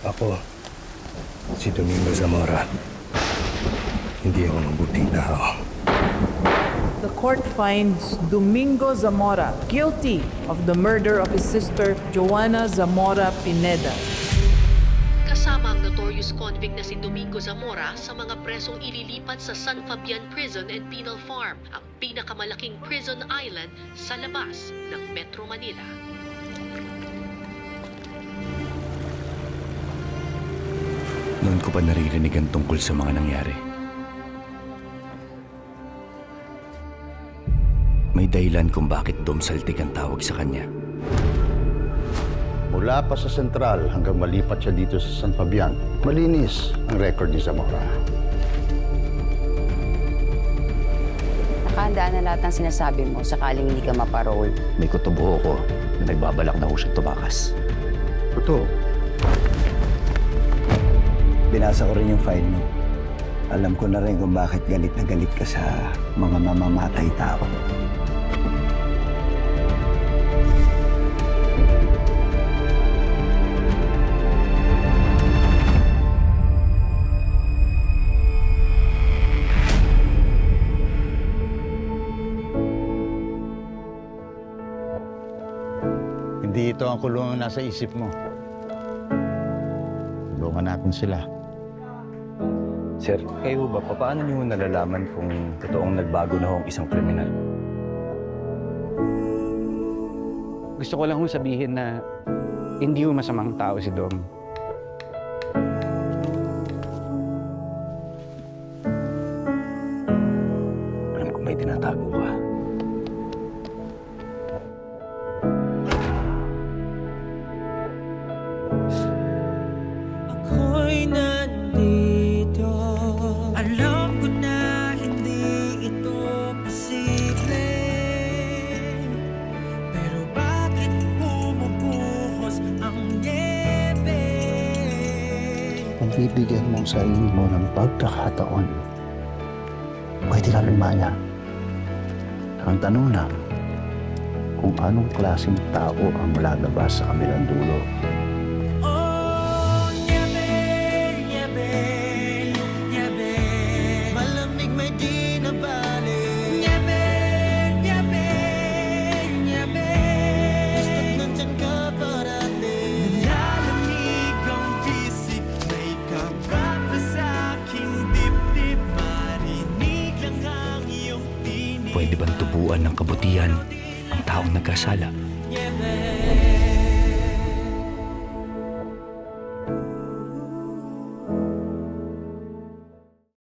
Ako, si Domingo Zamora. Hindi ako mabuting tao. The court finds Domingo Zamora guilty of the murder of his sister, Joanna Zamora Pineda. Kasama ang notorious convict na si Domingo Zamora sa mga presong ililipat sa San Fabian Prison and Penal Farm, ang pinakamalaking prison island sa labas ng Metro Manila. Noon ko pa naririnig ang tungkol sa mga nangyari. May dahilan kung bakit Dom Saltik ang tawag sa kanya. Mula pa sa sentral hanggang malipat siya dito sa San Fabian, malinis ang record ni Zamora. Nakahandaan na lahat ng sinasabi mo sakaling hindi ka maparole. May kutubo ko na nagbabalak na ho siyang tumakas. Totoo. Binasa ko rin yung file mo. Alam ko na rin kung bakit galit na galit ka sa mga mamamatay tao. Hindi ito ang kulungan nasa isip mo. Tulungan natin sila. Sir, kayo ba, paano niyo nalalaman kung totoong nagbago na ho ang isang kriminal? Gusto ko lang hong sabihin na hindi ho masamang tao si Dom. Alam ko may tinatago ka. Ako'y nandito. Alam ko na hindi ito posible. Pero bakit bumubuhos ang niebe? Kung bibigyan mo ang sarili mo ng pagkakataon, pwede ka lumaya. Ang tanong lang, kung anong klaseng tao ang lalabas sa kabilang dulo. Oh, niebe, niebe, niebe. Malamig may di na bali. Niebe, niebe, niebe. Basta't nandyan ka parating. Nalalamig ang bisig, may kaba sa aking dibdib. Marinig lang ang iyong tinig. Pwede bang tubuan ng kabutihan ang taong nagkasala? Niebe.